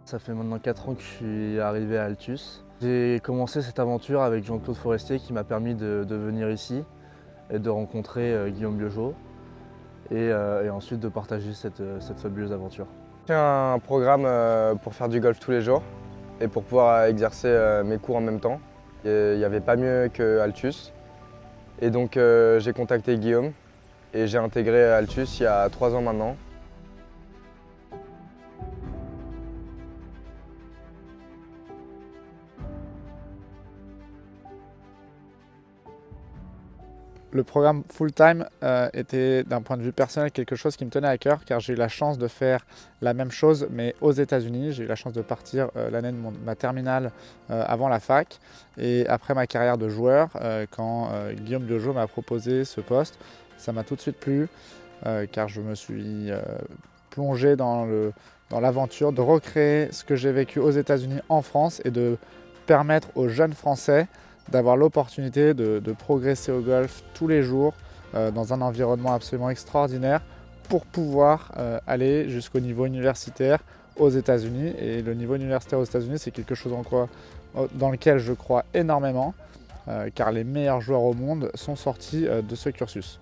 Ça fait maintenant 4 ans que je suis arrivé à Altus. J'ai commencé cette aventure avec Jean-Claude Forestier qui m'a permis de venir ici et de rencontrer Guillaume Biojo et ensuite de partager cette fabuleuse aventure. J'ai un programme pour faire du golf tous les jours et pour pouvoir exercer mes cours en même temps. Il n'y avait pas mieux que Altus. Et donc j'ai contacté Guillaume et j'ai intégré Altus il y a 3 ans maintenant. Le programme full-time était d'un point de vue personnel quelque chose qui me tenait à cœur car j'ai eu la chance de faire la même chose mais aux États-Unis. J'ai eu la chance de partir l'année de ma terminale avant la fac et après ma carrière de joueur, quand Guillaume Biojo m'a proposé ce poste, ça m'a tout de suite plu car je me suis plongé dans l'aventure de recréer ce que j'ai vécu aux États-Unis en France et de permettre aux jeunes Français d'avoir l'opportunité de progresser au golf tous les jours dans un environnement absolument extraordinaire pour pouvoir aller jusqu'au niveau universitaire aux États-Unis. Et le niveau universitaire aux États-Unis, c'est quelque chose dans lequel je crois énormément car les meilleurs joueurs au monde sont sortis de ce cursus.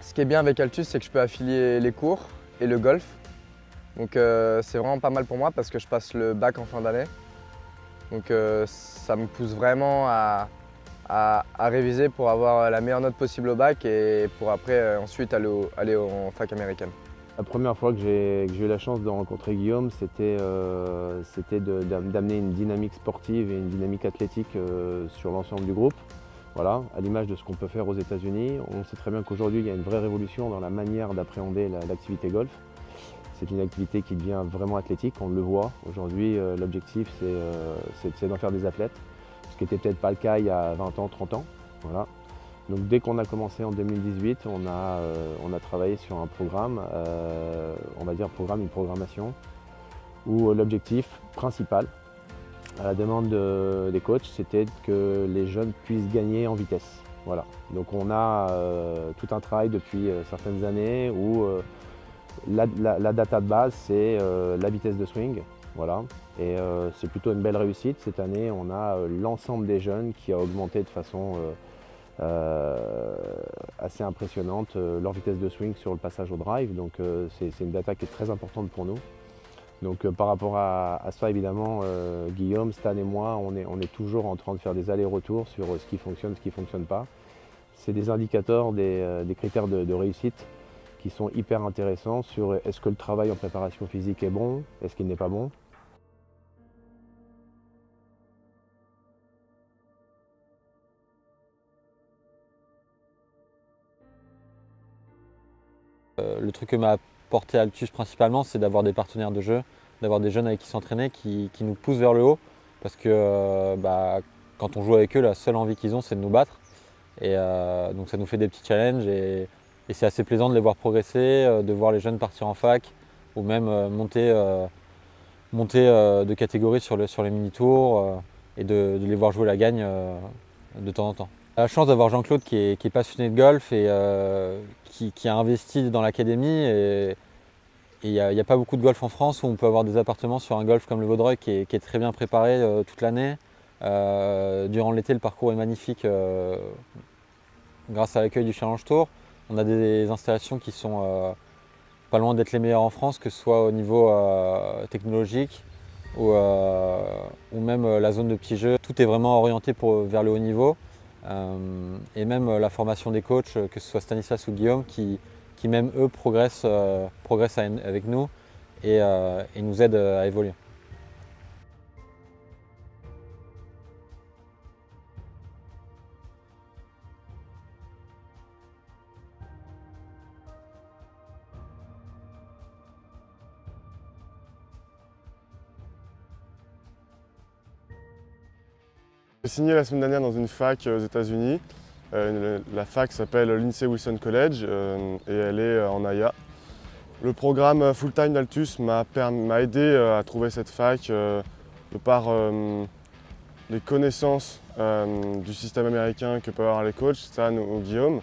Ce qui est bien avec Altus, c'est que je peux affilier les cours et le golf. Donc c'est vraiment pas mal pour moi parce que je passe le bac en fin d'année. Donc ça me pousse vraiment à réviser pour avoir la meilleure note possible au bac et pour après ensuite aller en fac américaine. La première fois que j'ai eu la chance de rencontrer Guillaume, c'était d'amener une dynamique sportive et une dynamique athlétique sur l'ensemble du groupe. Voilà, à l'image de ce qu'on peut faire aux États-Unis. On sait très bien qu'aujourd'hui, il y a une vraie révolution dans la manière d'appréhender l'activité golf. C'est une activité qui devient vraiment athlétique, on le voit. Aujourd'hui, l'objectif, c'est d'en faire des athlètes, ce qui n'était peut-être pas le cas il y a 20 ans, 30 ans. Voilà. Donc dès qu'on a commencé en 2018, on a travaillé sur un programme, on va dire une programmation, où l'objectif principal, à la demande des coachs, c'était que les jeunes puissent gagner en vitesse. Voilà. Donc on a tout un travail depuis certaines années où la data de base, c'est la vitesse de swing. Voilà. Et c'est plutôt une belle réussite. Cette année, on a l'ensemble des jeunes qui a augmenté de façon assez impressionnante leur vitesse de swing sur le passage au drive. Donc c'est une data qui est très importante pour nous. Donc par rapport à ça, évidemment, Guillaume, Stan et moi, on est toujours en train de faire des allers-retours sur ce qui fonctionne, ce qui ne fonctionne pas. C'est des indicateurs, des critères de réussite qui sont hyper intéressants sur est-ce que le travail en préparation physique est bon, est-ce qu'il n'est pas bon. Le truc que m'a apporté Altus principalement, c'est d'avoir des partenaires de jeu, d'avoir des jeunes avec qui s'entraîner, qui nous poussent vers le haut. Parce que quand on joue avec eux, la seule envie qu'ils ont, c'est de nous battre. Et donc ça nous fait des petits challenges et c'est assez plaisant de les voir progresser, de voir les jeunes partir en fac ou même monter de catégorie sur les mini-tours et de les voir jouer la gagne de temps en temps. La chance d'avoir Jean-Claude qui est passionné de golf et qui a investi dans l'académie. Et il n'y a pas beaucoup de golf en France où on peut avoir des appartements sur un golf comme le Vaudreuil qui est très bien préparé toute l'année. Durant l'été, le parcours est magnifique grâce à l'accueil du Challenge Tour. On a des installations qui sont pas loin d'être les meilleures en France, que ce soit au niveau technologique ou même la zone de petits jeux. Tout est vraiment orienté vers le haut niveau. Et même la formation des coachs, que ce soit Stanislas ou Guillaume, qui même eux progressent avec nous et nous aident à évoluer. J'ai signé la semaine dernière dans une fac aux États-Unis. La fac s'appelle Lindsey Wilson College et elle est en Aya. Le programme full-time d'Altus m'a aidé à trouver cette fac de par les connaissances du système américain que peuvent avoir les coachs, Stan ou Guillaume.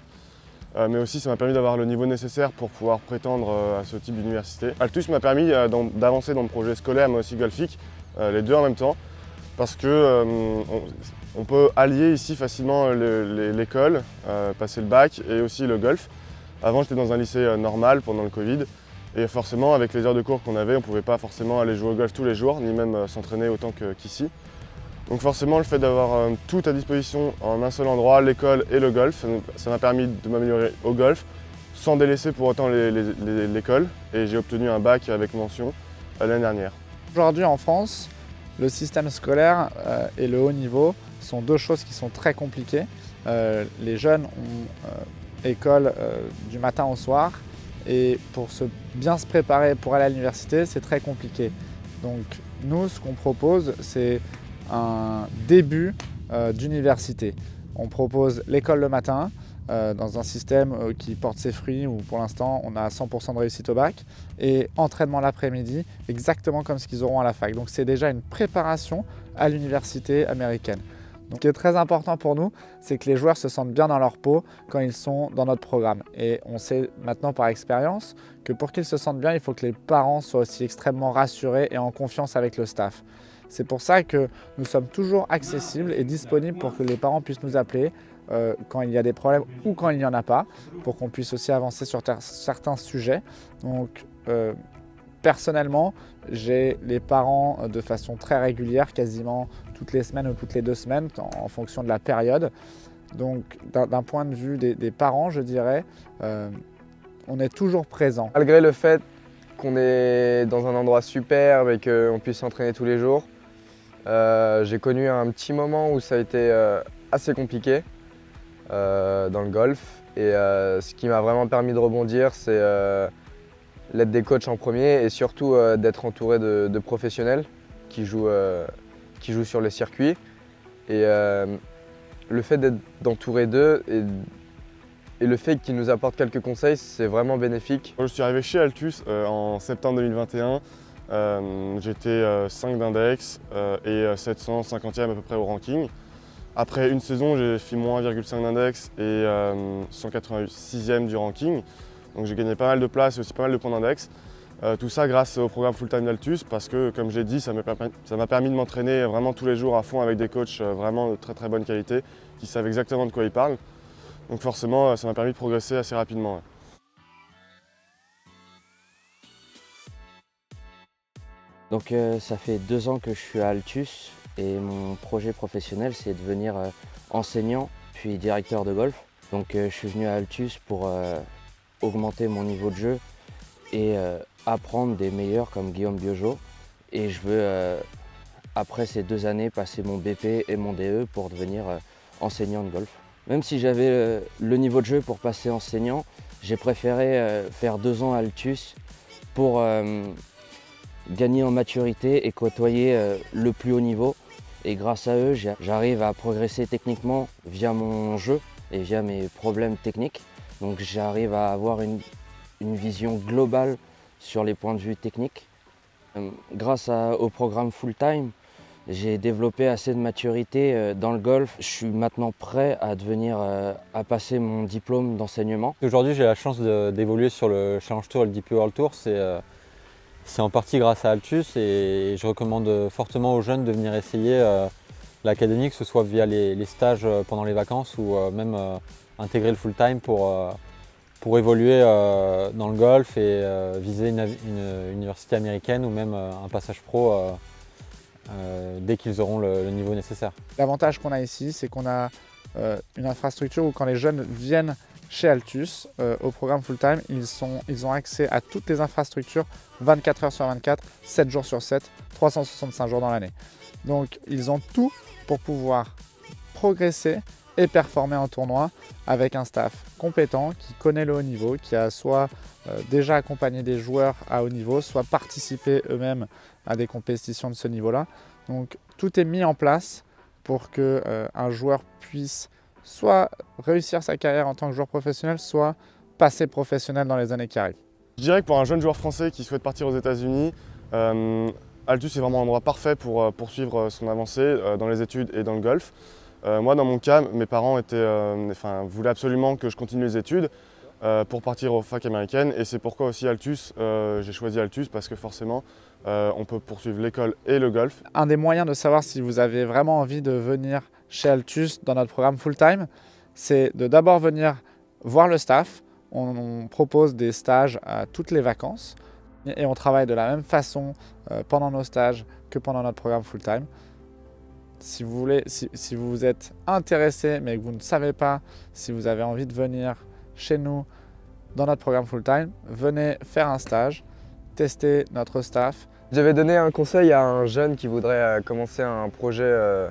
mais aussi ça m'a permis d'avoir le niveau nécessaire pour pouvoir prétendre à ce type d'université. Altus m'a permis d'avancer dans le projet scolaire mais aussi golfique, les deux en même temps, parce que on peut allier ici facilement l'école, passer le bac et aussi le golf. Avant j'étais dans un lycée normal pendant le Covid et forcément avec les heures de cours qu'on avait, on ne pouvait pas forcément aller jouer au golf tous les jours, ni même s'entraîner autant qu'ici. Donc forcément le fait d'avoir tout à disposition en un seul endroit, l'école et le golf, ça m'a permis de m'améliorer au golf sans délaisser pour autant l'école et j'ai obtenu un bac avec mention l'année dernière. Aujourd'hui en France, le système scolaire et le haut niveau sont deux choses qui sont très compliquées. Les jeunes ont école du matin au soir et pour bien se préparer pour aller à l'université, c'est très compliqué. Donc nous, ce qu'on propose, c'est un début d'université. On propose l'école le matin dans un système qui porte ses fruits où pour l'instant on a 100% de réussite au bac et entraînement l'après-midi exactement comme ce qu'ils auront à la fac. Donc c'est déjà une préparation à l'université américaine. Donc, ce qui est très important pour nous, c'est que les joueurs se sentent bien dans leur peau quand ils sont dans notre programme. Et on sait maintenant par expérience que pour qu'ils se sentent bien, il faut que les parents soient aussi extrêmement rassurés et en confiance avec le staff. C'est pour ça que nous sommes toujours accessibles et disponibles pour que les parents puissent nous appeler quand il y a des problèmes ou quand il n'y en a pas, pour qu'on puisse aussi avancer sur certains sujets. Donc, personnellement, j'ai les parents de façon très régulière, quasiment toutes les semaines ou toutes les 2 semaines en fonction de la période. Donc d'un point de vue des parents, je dirais, on est toujours présent. Malgré le fait qu'on est dans un endroit superbe et qu'on puisse s'entraîner tous les jours, j'ai connu un petit moment où ça a été assez compliqué dans le golf. Et ce qui m'a vraiment permis de rebondir, c'est l'aide des coachs en premier et surtout d'être entouré de professionnels qui jouent sur le circuit. Et le fait d'être entouré d'eux et le fait qu'ils nous apportent quelques conseils, c'est vraiment bénéfique. Je suis arrivé chez Altus en septembre 2021. J'étais 5 d'index et 750e à peu près au ranking. Après une saison, j'ai fait moins 1,5 d'index et 186e du ranking. Donc j'ai gagné pas mal de places et aussi pas mal de points d'index. Tout ça grâce au programme Full Time d'Altus parce que, comme j'ai dit, ça m'a permis de m'entraîner vraiment tous les jours à fond avec des coachs vraiment de très très bonne qualité qui savent exactement de quoi ils parlent. Donc forcément, ça m'a permis de progresser assez rapidement. Ouais. Donc ça fait 2 ans que je suis à Altus et mon projet professionnel c'est de devenir enseignant puis directeur de golf. Donc je suis venu à Altus pour augmenter mon niveau de jeu et apprendre des meilleurs comme Guillaume Biojo. Et je veux, après ces 2 années, passer mon BP et mon DE pour devenir enseignant de golf. Même si j'avais le niveau de jeu pour passer enseignant, j'ai préféré faire 2 ans à Altus pour gagner en maturité et côtoyer le plus haut niveau. Et grâce à eux, j'arrive à progresser techniquement via mon jeu et via mes problèmes techniques. Donc j'arrive à avoir une vision globale sur les points de vue techniques. Grâce au programme Full Time, j'ai développé assez de maturité dans le golf. Je suis maintenant prêt à à passer mon diplôme d'enseignement. Aujourd'hui, j'ai la chance d'évoluer sur le Challenge Tour et le DP World Tour. C'est en partie grâce à Altus et je recommande fortement aux jeunes de venir essayer l'académie, que ce soit via les stages pendant les vacances ou même intégrer le full time pour évoluer dans le golf et viser une université américaine ou même un passage pro dès qu'ils auront le niveau nécessaire. L'avantage qu'on a ici, c'est qu'on a une infrastructure où quand les jeunes viennent chez Altus, au programme Full Time, ils ont accès à toutes les infrastructures 24 heures sur 24, 7 jours sur 7, 365 jours dans l'année. Donc ils ont tout pour pouvoir progresser et performer en tournoi avec un staff compétent qui connaît le haut niveau, qui a soit déjà accompagné des joueurs à haut niveau, soit participé eux-mêmes à des compétitions de ce niveau-là. Donc tout est mis en place pour qu'un joueur puisse soit réussir sa carrière en tant que joueur professionnel, soit passer professionnel dans les années qui arrivent. Je dirais que pour un jeune joueur français qui souhaite partir aux États-Unis, Altus est vraiment un endroit parfait pour poursuivre son avancée dans les études et dans le golf. Moi, dans mon cas, mes parents voulaient absolument que je continue les études. pour partir aux facs américaines. Et c'est pourquoi aussi Altus, j'ai choisi Altus parce que forcément on peut poursuivre l'école et le golf. Un des moyens de savoir si vous avez vraiment envie de venir chez Altus dans notre programme full-time, c'est de d'abord venir voir le staff. On propose des stages à toutes les vacances et on travaille de la même façon pendant nos stages que pendant notre programme full-time. Si vous êtes intéressé mais que vous ne savez pas si vous avez envie de venir chez nous dans notre programme full-time, venez faire un stage, tester notre staff. Je vais donner un conseil à un jeune qui voudrait commencer un projet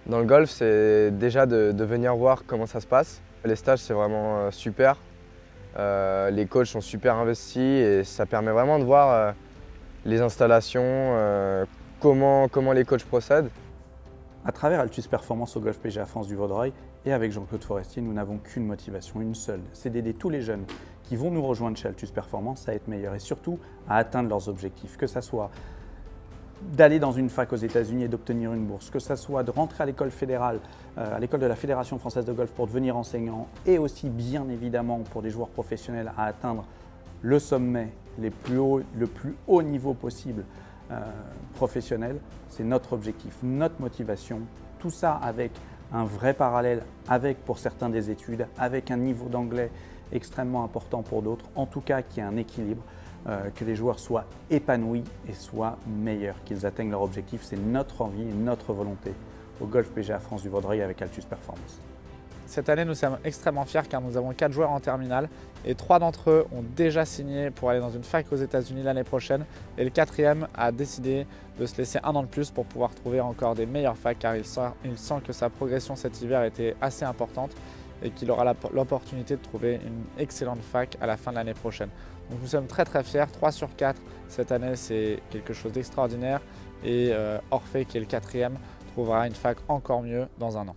dans le golf, c'est déjà de venir voir comment ça se passe. Les stages, c'est vraiment super. Les coachs sont super investis et ça permet vraiment de voir les installations, comment les coachs procèdent. À travers Altus Performance au Golf PGA France du Vaudreuil et avec Jean-Claude Forestier, nous n'avons qu'une motivation, une seule, c'est d'aider tous les jeunes qui vont nous rejoindre chez Altus Performance à être meilleurs et surtout à atteindre leurs objectifs, que ce soit d'aller dans une fac aux États-Unis et d'obtenir une bourse, que ce soit de rentrer à l'école fédérale, à l'école de la Fédération française de golf pour devenir enseignant et aussi bien évidemment pour des joueurs professionnels à atteindre le sommet, le plus haut niveau possible professionnel. C'est notre objectif, notre motivation, tout ça avec un vrai parallèle avec pour certains des études, avec un niveau d'anglais extrêmement important pour d'autres, en tout cas qu'il y ait un équilibre, que les joueurs soient épanouis et soient meilleurs, qu'ils atteignent leur objectif. C'est notre envie et notre volonté au Golf PGA France du Vaudreuil avec Altus Performance. Cette année, nous sommes extrêmement fiers car nous avons 4 joueurs en terminale et 3 d'entre eux ont déjà signé pour aller dans une fac aux États-Unis l'année prochaine et le 4e a décidé de se laisser 1 an de plus pour pouvoir trouver encore des meilleures facs car il sent que sa progression cet hiver était assez importante et qu'il aura l'opportunité de trouver une excellente fac à la fin de l'année prochaine. Donc nous sommes très fiers, 3 sur 4 cette année, c'est quelque chose d'extraordinaire et Orphée qui est le 4e trouvera une fac encore mieux dans 1 an.